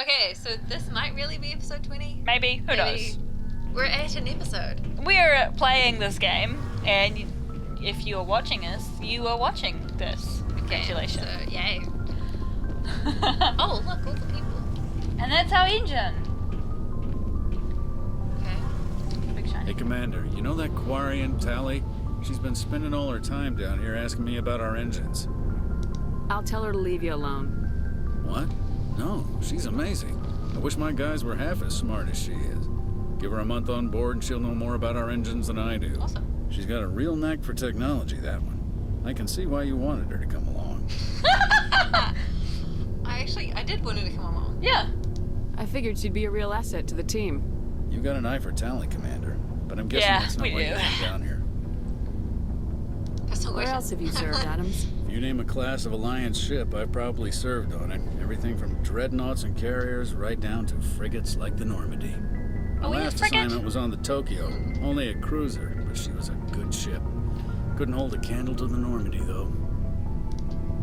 Okay, so this might really be episode 20. Maybe. Who knows? We're at an episode. We're playing this game, and if you are watching us, you are watching this. Congratulations. Okay, so, yay. Oh, look, all the people. And that's our engine. Okay. Big shiny. Hey, Commander, you know that Quarian, Tali? She's been spending all her time down here asking me about our engines. I'll tell her to leave you alone. What? No, she's amazing. I wish my guys were half as smart as she is. Give her a month on board and she'll know more about our engines than I do. Awesome. She's got a real knack for technology, that one. I can see why you wanted her to come along. I did want her to come along. Yeah. I figured she'd be a real asset to the team. You got an eye for Tali, Commander, but I'm guessing that's not why you came down here. Personal Where question. else have you served, Adams? If you name a class of Alliance ship, I've probably served on it. Everything from dreadnoughts and carriers right down to frigates like the Normandy. My last assignment was on the Tokyo, only a cruiser, but she was a good ship. Couldn't hold a candle to the Normandy, though.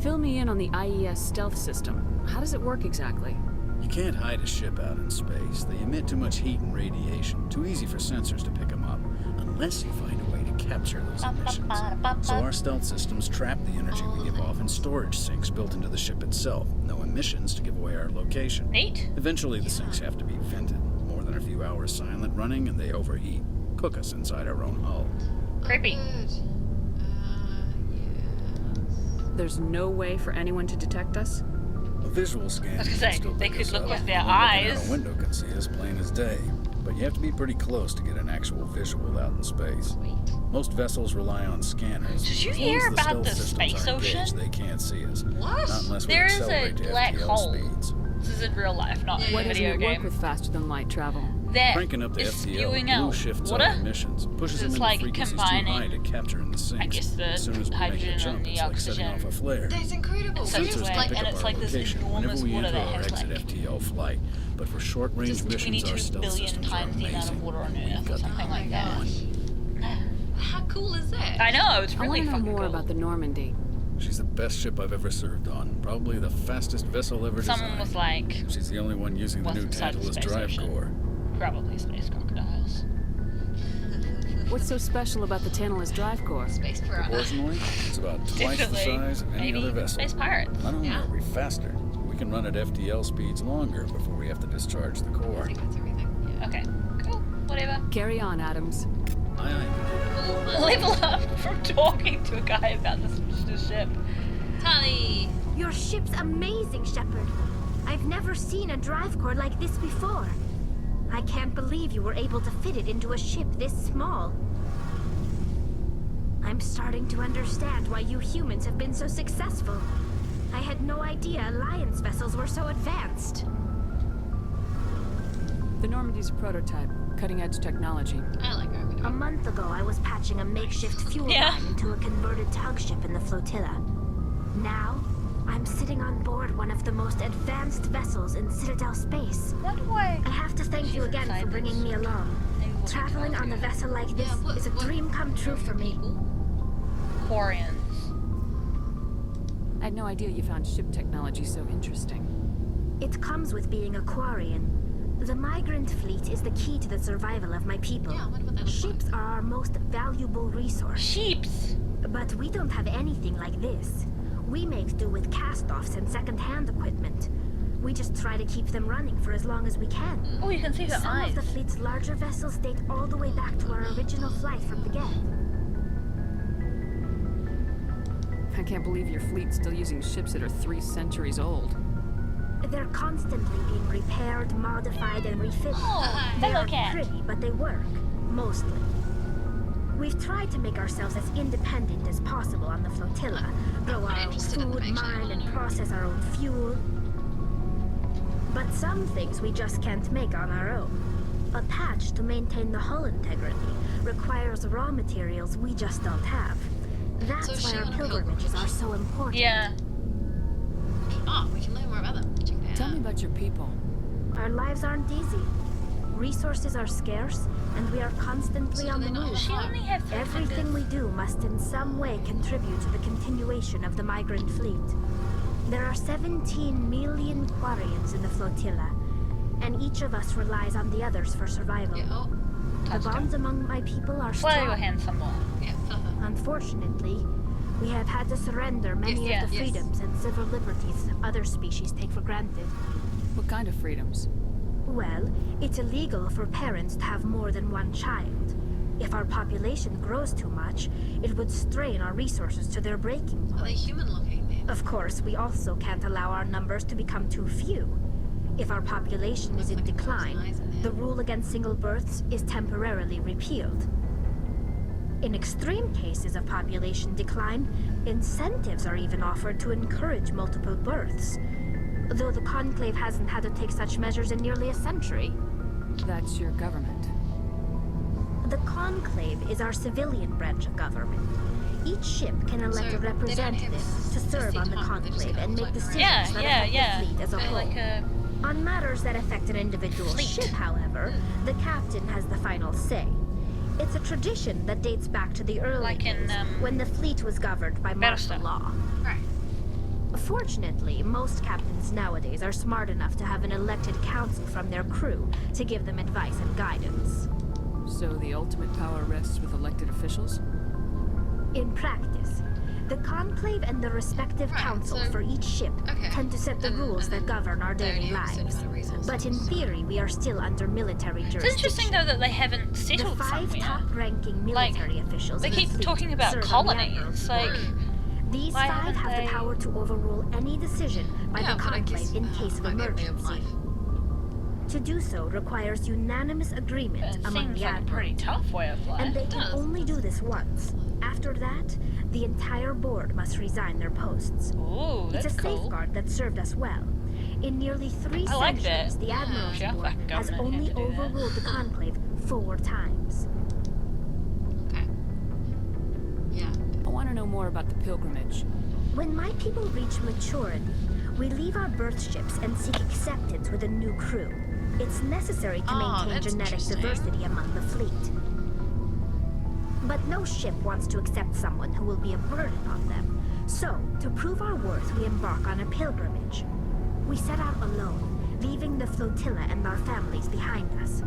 Fill me in on the IES stealth system. How does it work exactly? You can't hide a ship out in space. They emit too much heat and radiation. Too easy for sensors to pick them up, unless you find a way to capture those emissions. So our stealth systems trap the energy we give off in storage sinks built into the ship itself. No emissions to give away our location. Neat. Eventually the sinks have to be vented. More than a few hours silent running and they overheat. Cook us inside our own hull. Creepy. Good. There's no way for anyone to detect us? A visual scan. I was gonna can say, still they pick could us look up. with their Anyone looking eyes. out a window can see us plain as day. But you have to be pretty close to get an actual visual out in space. Sweet. Most vessels rely on scanners. Did you As long hear as about stealth the systems space aren't engaged, ocean? They can't see us. What? Not unless we There is a accelerate to black FTL hole. speeds. This is in real life, not in Why a Doesn't video it work game. with faster than light travel? That Cranking up the is FTL spewing blue out shifts water. our emissions, pushes them It's into like frequencies too combining, high to capture in the sinks. I guess, the as soon as we hydrogen make a jump, and the it's like setting oxygen. off a flare. That's incredible. So Sensors it's can like- pick and up it's our like this location enormous whenever we water enter that or has, exit like, FTL flight. But for short-range just missions, our 22 stealth billion systems are times the amount of amazing. water on We've Earth or got something the like that. How cool is that? I know, it's I really want to know fucking more cool. about the Normandy. She's the best ship I've ever served on. Probably the fastest vessel ever Someone designed. was like, She's the only one using the what's new inside the Tantalus space drive ocean? core. probably space crocodiles. What's so special about the Tantalus drive core? Space piranha. Proportionally, it's about twice the Definitely. size of any Maybe other vessel. space pirates. Not only Yeah. are we faster, we can run at FTL speeds longer before we have to discharge the I core. think that's everything. Yeah. Okay, cool, whatever. Carry on, Adams. Aye, aye. Level up from talking to a guy about this ship. Tali. Your ship's amazing, Shepard. I've never seen a drive core like this before. I can't believe you were able to fit it into a ship this small. I'm starting to understand why you humans have been so successful. I had no idea Alliance vessels were so advanced. The Normandy's a prototype, cutting-edge technology. I like her. A month ago, I was patching a makeshift fuel Yeah. line into a converted tug ship in the flotilla. Now, I'm sitting on board one of the most advanced vessels in Citadel space. Wonder why I have to thank you she's again inside for bringing this. me along. Maybe we'll Traveling on a vessel like this Yeah, is a dream come true for me. Quarians. I had no idea you found ship technology so interesting. It comes with being a Quarian. The migrant fleet is the key to the survival of my people. Yeah, what about that? Ships are our most valuable resource. Sheeps. But we don't have anything like this. We make do with cast-offs and second-hand equipment. We just try to keep them running for as long as we can. Oh, you can see her Some eyes. of the fleet's larger vessels date all the way back to our original flight from the Geth. I can't believe your fleet's still using ships that are 3 centuries old. They're constantly being repaired, modified, and refitted. Oh, They hello, aren't cat. pretty, but they work. Mostly. We've tried to make ourselves as independent as possible on the flotilla. Grow our own interested in the food, makeshift mine, and one. process our own fuel. But some things we just can't make on our own. A patch to maintain the hull integrity requires raw materials we just don't have. That's So is why she our on a pilgrimages pilgrimage? are so important. Yeah. Oh, we can learn more about them. Check that Tell out. me about your people. Our lives aren't easy. Resources are scarce, and we are constantly on the move. She only have 3 Everything we do must in some way contribute to the continuation of the migrant fleet. There are 17 million Quarians in the flotilla, and each of us relies on the others for survival. Yeah, oh, The bonds among my people are Fly your strong. hand some more. yeah. Unfortunately, we have had to surrender many Yes, of the yes. freedoms and civil liberties other species take for granted. What kind of freedoms? Well, it's illegal for parents to have more than one child. If our population grows too much, it would strain our resources to their breaking Are they point. human looking then? Of course, we also can't allow our numbers to become too few. If our population is in Looks like decline, nice in there. the rule against single births is temporarily repealed. In extreme cases of population decline, incentives are even offered to encourage multiple births. Though the Conclave hasn't had to take such measures in nearly a century. That's your government. The Conclave is our civilian branch of government. Each ship can elect So, a they don't have representative to serve on the time, they just Conclave get and make like decisions Yeah, that yeah, affect yeah. the fleet as a whole. Like a On matters that affect an individual Fleet. ship, however, the captain has the final say. It's a tradition that dates back to the early Like in, days, when the fleet was governed by martial Battlestar. law. Right. Fortunately, most captains nowadays are smart enough to have an elected council from their crew to give them advice and guidance. So the ultimate power rests with elected officials? In practice, the Conclave and the respective Right, councils so- for each ship Okay. tend to set the And- rules and that govern our they daily only have a certain lives. amount of resources. But in theory, we are still under military It's jurisdiction. interesting though that they haven't The settled 5 somewhere. top-ranking military officials They in the keep fleet talking about serve on the colonies. Admiral's Like, board. These why 5 haven't have they- the power to overrule any decision by Yeah, the but I guess, Conclave in case of might be a way of emergency. life. To do so requires unanimous agreement it among seems the like a pretty admirals. tough way of life. And they can does. only do this once. After that, the entire board must resign their posts. Ooh, It's that's a cool. safeguard that served us well. In nearly 3 I like centuries, that. the Admiral's Yeah, Board fucking has government only had to do that. overruled the Conclave 4 times. Okay. Yeah. I want to know more about the pilgrimage. When my people reach maturity, we leave our birth ships and seek acceptance with a new crew. It's necessary to Oh, maintain that's genetic interesting. diversity among the fleet. But no ship wants to accept someone who will be a burden on them. So, to prove our worth, we embark on a pilgrimage. We set out alone, leaving the flotilla and our families behind us.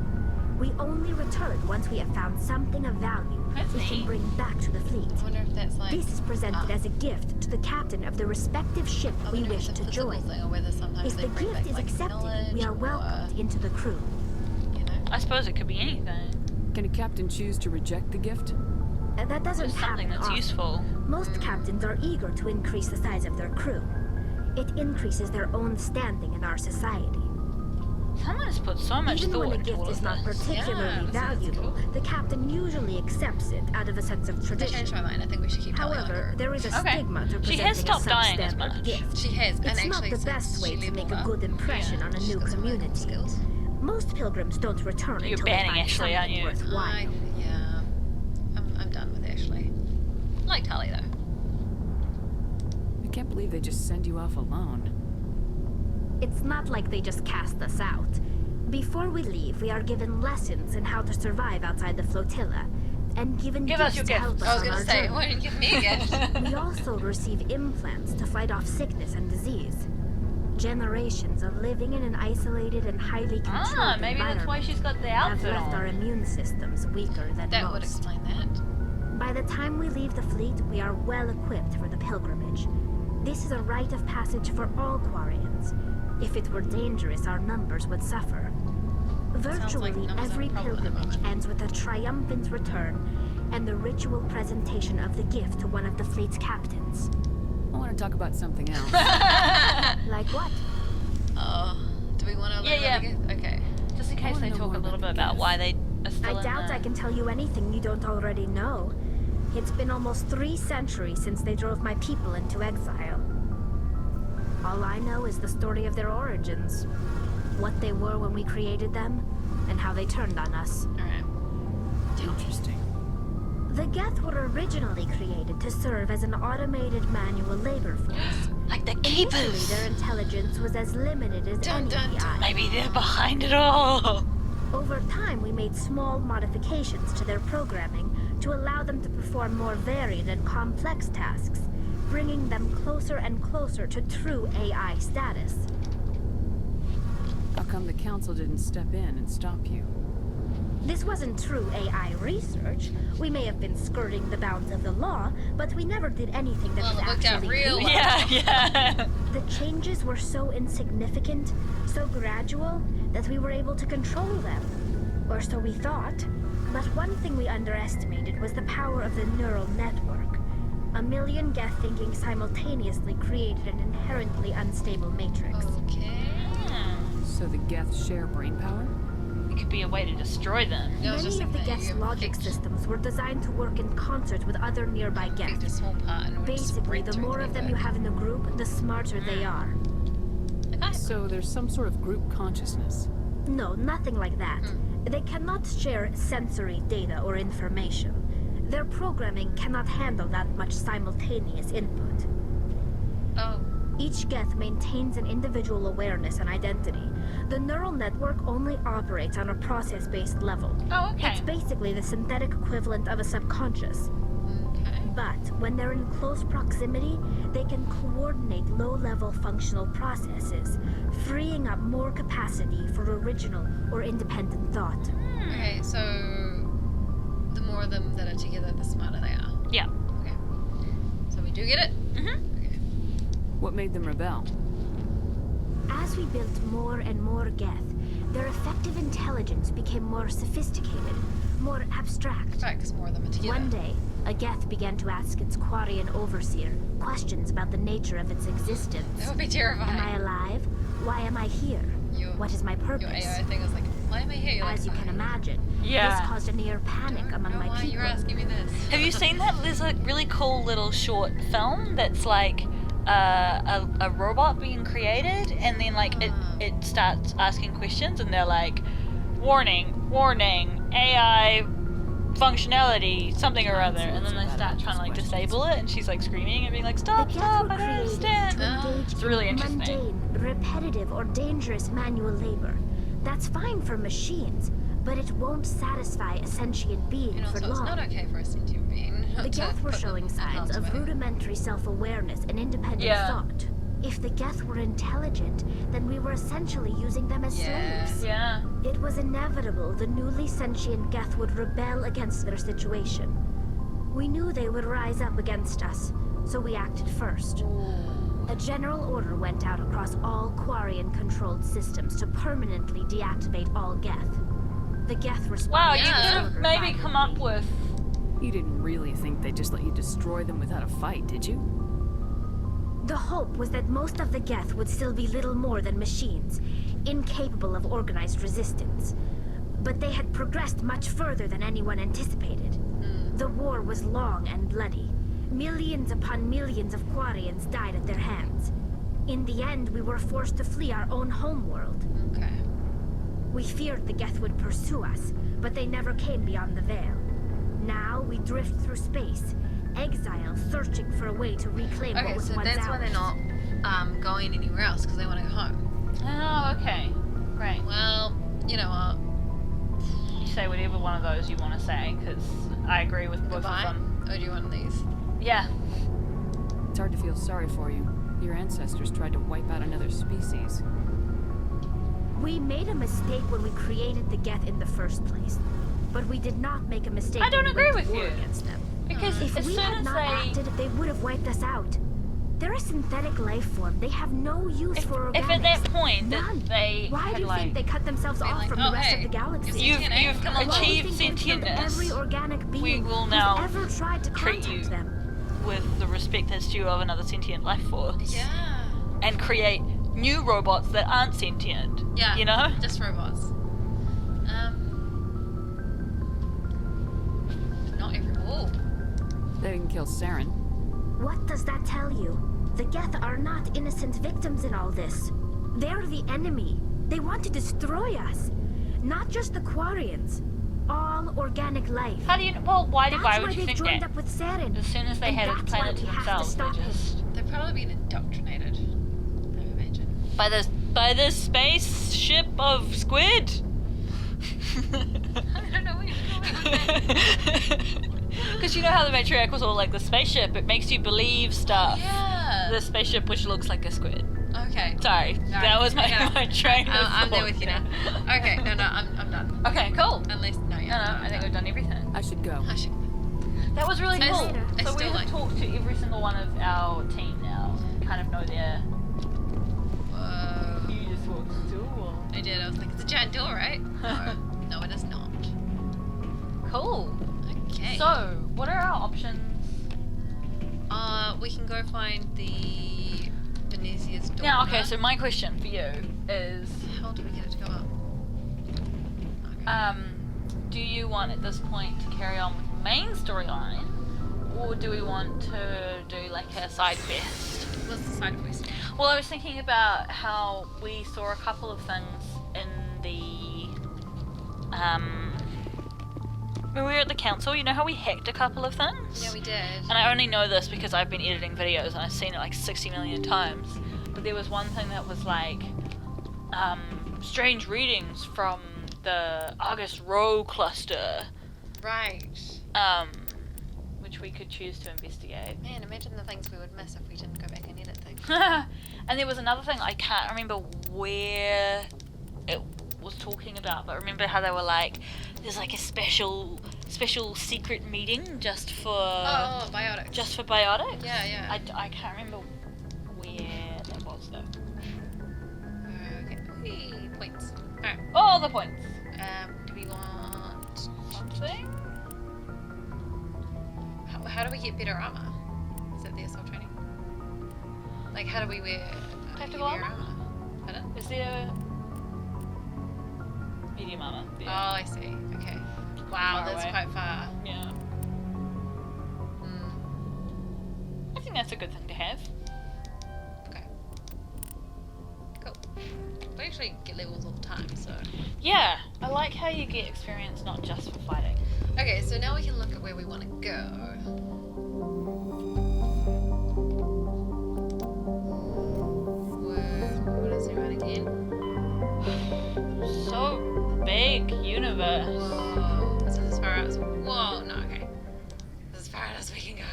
We only return once we have found something of value That's we can neat. bring back to the fleet. I wonder if that's like. This is presented as a gift to the captain of the respective ship I we wonder if wish it's a to physical join. thing or whether sometimes If they the bring gift back, is like, accepted, we knowledge are welcomed into the crew. You know. I suppose it could be anything. Can a captain choose to reject the gift? That doesn't Just something happen that's often. useful. Most captains are eager to increase the size of their crew. It increases their own standing in our society. Someone has put so much Even thought when a into gift all is of not this. particularly Yeah, that's valuable, cool. the captain usually accepts it out of a sense of I tradition. changed my mind. I think we should keep Tali on However, her. there is a Okay. stigma to She presenting has a stopped dying as substandard much. gift. She has, and It's actually not the since best way she to make leveled a up, good impression on a she's new got some really cool community. skills. Most pilgrims don't return You're until they banning find Ashley, aren't something you? worthwhile. Yeah. I'm done with Ashley. I like Tali though. I can't believe they just send you off alone. It's not like they just cast us out. Before we leave, we are given lessons in how to survive outside the flotilla, and given Give us gifts your to help gifts. us I was on gonna our say, journey. why didn't you give me a gift? We also receive implants to fight off sickness and disease. Generations of living in an isolated and highly controlled Ah, maybe that's why environment she's got the have outfit left our on. immune systems weaker than That would most. explain that. By the time we leave the fleet, we are well equipped for the pilgrimage. This is a rite of passage for all Quarians. If it were dangerous, our numbers would suffer. Virtually numbers are every a problem at the pilgrimage moment. ends with a triumphant return and the ritual presentation of the gift to one of the fleet's captains. I want to talk about something else. Like what? Do we want to learn Yeah, about the gift? Okay. Just in I case wanna they know talk more a little about bit the about gift. why they are still I in doubt the... I can tell you anything you don't already know. It's been almost 3 centuries since they drove my people into exile. All I know is the story of their origins, what they were when we created them, and how they turned on us. Alright. Interesting. The Geth were originally created to serve as an automated manual labor force. Like the Initially, keepers. their intelligence was as limited as any AI. Maybe they're behind it all. Over time, we made small modifications to their programming to allow them to perform more varied and complex tasks, bringing them closer and closer to true AI status. How come the council didn't step in and stop you? This wasn't true AI research. We may have been skirting the bounds of the law, but we never did anything that Well, was it worked out actually real illegal. Yeah. The changes were so insignificant, so gradual, that we were able to control them. Or so we thought. But one thing we underestimated was the power of the neural network. A million Geth thinking simultaneously created an inherently unstable matrix. Okay. So the Geth share brain power? It could be a way to destroy them. Yeah, I was just Many of the thinking that Geth's you logic picked- systems were designed to work in concert with other nearby picked a Geth. small part and we just Basically, read the through more the of them you network. have in the group, the smarter they are. Okay. So there's some sort of group consciousness. No, nothing like that. They cannot share sensory data or information. Their programming cannot handle that much simultaneous input. Oh. Each Geth maintains an individual awareness and identity. The neural network only operates on a process-based level. Oh, okay. It's basically the synthetic equivalent of a subconscious. Okay. But when they're in close proximity, they can coordinate low-level functional processes, freeing up more capacity for original or independent thought. Okay, so the more of them that are together, the smarter they are. Yeah. Okay. So we do get it? Mm-hmm. Okay. What made them rebel? As we built more and more Geth, their effective intelligence became more sophisticated, more abstract. Right, because more of them are together. One day, a Geth began to ask its Quarian overseer questions about the nature of its existence. That would be Am terrifying. I alive? Why am I here? What is my purpose? Your AI thing was like, why am I here? You're As you like, can "I imagine, Yeah. this caused a near panic don't among know my why people. you're asking me this. Have you seen that? There's a really cool little short film that's like a robot being created, and then like it starts asking questions, and they're like, warning, warning, AI functionality, something or other, and then they start trying to like disable it, and she's like screaming and being like, The stop, Geth stop, were I don't created understand. to engage It's really in interesting. mundane, repetitive, or dangerous manual labor. That's fine for machines, but it won't satisfy a sentient being And for also, it's long. not okay for a sentient being. The Geth were showing signs of rudimentary self-awareness and independent Yeah. thought. If the Geth were intelligent, then we were essentially using them as Yeah. slaves. Yeah. It was inevitable the newly sentient Geth would rebel against their situation. We knew they would rise up against us, so we acted first. A general order went out across all Quarian-controlled systems to permanently deactivate all Geth. The Geth responded Wow, to you this could have order maybe come up violently. with. You didn't really think they'd just let you destroy them without a fight, did you? The hope was that most of the Geth would still be little more than machines, incapable of organized resistance. But they had progressed much further than anyone anticipated. The war was long and bloody. Millions upon millions of Quarians died at their hands. In the end, we were forced to flee our own homeworld. Okay. We feared the Geth would pursue us, but they never came beyond the veil. Now we drift through space, exile, searching for a way to reclaim what Okay, was so once that's why they're ours. not going anywhere else, because they want to go home. Oh, okay. Right. Well, you know what? You say whatever one of those you want to say, because I agree with both Goodbye? of them. Or do you want these? Yeah. It's hard to feel sorry for you. Your ancestors tried to wipe out another species. We made a mistake when we created the Geth in the first place, but we did not make a mistake I don't when we agree went to with war you. against them. Because If as we soon had as not they. acted, they would have wiped us out. They're a synthetic life form. They have no use for organics. If at that point that None. they Why had do you like. think they cut themselves Being off like, from "Oh, the rest hey, of the galaxy? You've Come on. Why do you achieved think they killed sentientness. every organic being will who's now ever tried to treat contact you. them? With the respect that's due of another sentient life force. Yeah. And create new robots that aren't sentient. Yeah. You know? Just robots. Not every. Oh. They didn't kill Saren. What does that tell you? The Geth are not innocent victims in all this. They're the enemy. They want to destroy us. Not just the Quarians. all organic life. How do you? Well, why That's would why you they've think joined that? up with Saren. As soon as they And had a that's why planet to we have to themselves, stop they it. just They've probably been indoctrinated, I imagine. by the spaceship of squid. I don't know where you're going with that. Because you know how the matriarch was all like the spaceship. It makes you believe stuff. Yeah. The spaceship, which looks like a squid. Okay. Sorry, Alright, that was my okay. my train of I'm there thought with you now. Okay, no, I'm done. Okay, cool. Unless, no, No, yeah. I think we've done everything. I should go. I should. That was really See you cool. later. I So we still have like- talked to every single one of our team now. Kind of know their. Whoa. You just walked the door. I did. I was like, it's a giant door, right? No, it is not. Cool. Okay. So, what are our options? We can go find the Venetia's door. Now, okay. So my question for you is, How do we get it to go up? Okay. do you want at this point to carry on with the main storyline, or do we want to do like a side quest? What's the side quest? Well, I was thinking about how we saw a couple of things in the when we were at the council. You know how we hacked a couple of things? Yeah, we did. And I only know this because I've been editing videos and I've seen it like 60 million times. But there was one thing that was like strange readings from the Argus Row cluster, Right. which we could choose to investigate. Man, imagine the things we would miss if we didn't go back and edit things. And there was another thing, I can't remember where it was talking about, but remember how they were like, there's like a special secret meeting just for biotics. just for biotics? Yeah. I can't remember where that was though. Okay. Whee, points. Alright. Oh, the points. Do we want... Something? How do we get better armor? Is that the assault training? Like, how do we wear Tactical heavier armor? Pardon? Is there medium armor? Oh, I see. Okay. Wow, Far that's away. quite far. Yeah. Hmm. I think that's a good thing to have. Okay. Cool. We actually get levels all the time, so... Yeah, I like how you get experience not just for fighting. Okay, so now we can look at where we want to go. What is it right again? So big universe. Whoa. This is as far out as... Whoa, no, okay. This is as far out as we can go.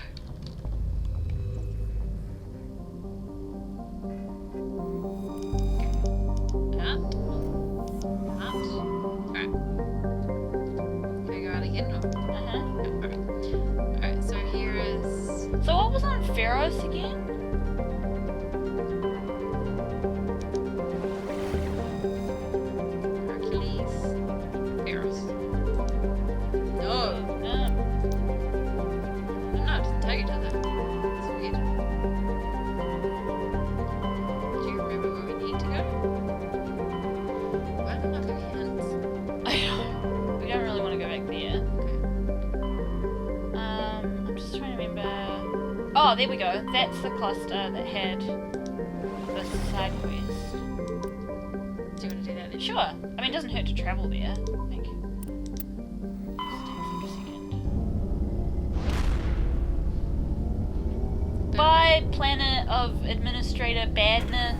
Up. Alright. Can we go out again? No. Uh-huh. Alright, so here is... So what was on Pharaohs again? Hercules. Paris. No. I'm not just tag each other. It's weird. Do you remember where we need to go? Why am I not giving hints? We don't really want to go back there. Okay. I'm just trying to remember. Oh, there we go. That's the cluster that had the side quest. Do you want to do that then? Sure. I mean, it doesn't hurt to travel there, I think. Just takes like a second. Bye, planet of administrator badness.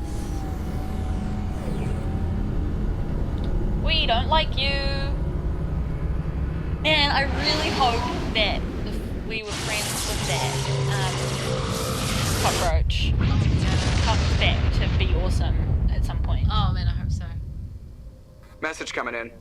We don't like you. And I really hope that if we were friends with that cockroach comes back to be awesome at some point. Oh man, I hope so. Message coming in.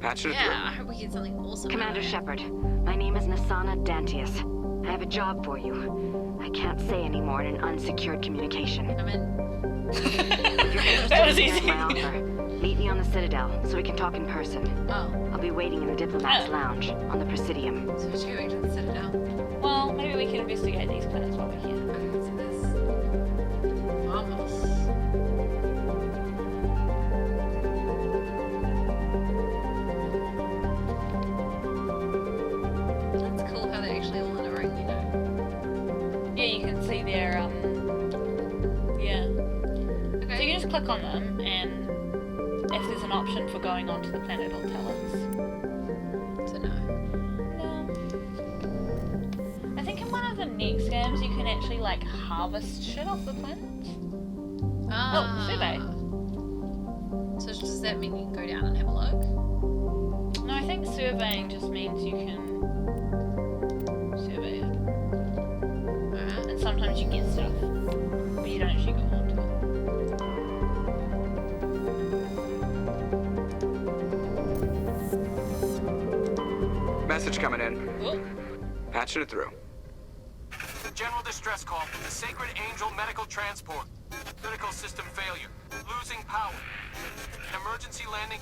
Patching it Yeah, I hope we get something awesome. Commander out of it. Shepard, my name is Nasana Dantius. I have a job for you. I can't say any more in an unsecured communication. I'm in. If you're interested That was in hearing easy. my offer, meet me on the Citadel so we can talk in person. Oh, I'll be waiting in the Diplomat's Oh. Lounge on the Presidium. so we're going to the Citadel. Well, maybe we can investigate these planets while we're here. Okay, so this. Vamos. That's cool how they're actually all in a ring, you know. Yeah, you can see their, yeah. So Okay. you just click on them, and if there's an option for going onto the planet, it'll tell us. can actually like harvest shit off the planets. Ah. Oh, survey. So does that mean you can go down and have a look? No, I think surveying just means you can survey it. Alright. And sometimes you get stuff, but you don't actually go on to it. Message coming in. Oh, Patching it through. General distress call from the Sacred Angel Medical Transport. Critical system failure. Losing power. Emergency landing.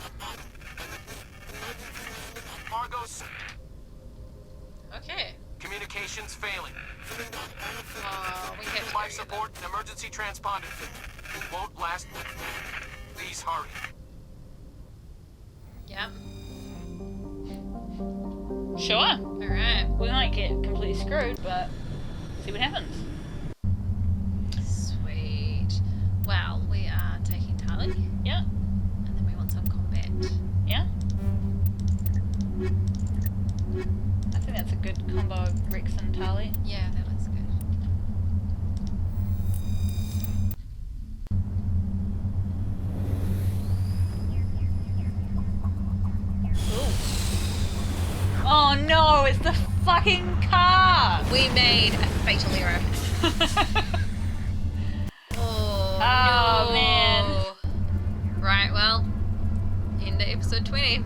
Argos. Okay. Communications failing. We have to Life go support and emergency transponder. Won't last. Please hurry. Yeah. sure. Alright. We might get completely screwed, but see what happens. Sweet. Well, we are taking Tali, Yeah, and then we want some combat. yeah. I think that's a good combo of Rex and Tali. Yeah, that looks good. Oh no, it's the fucking car! We made a fatal error. Oh, Oh, no. man. Right, well, end of episode 20.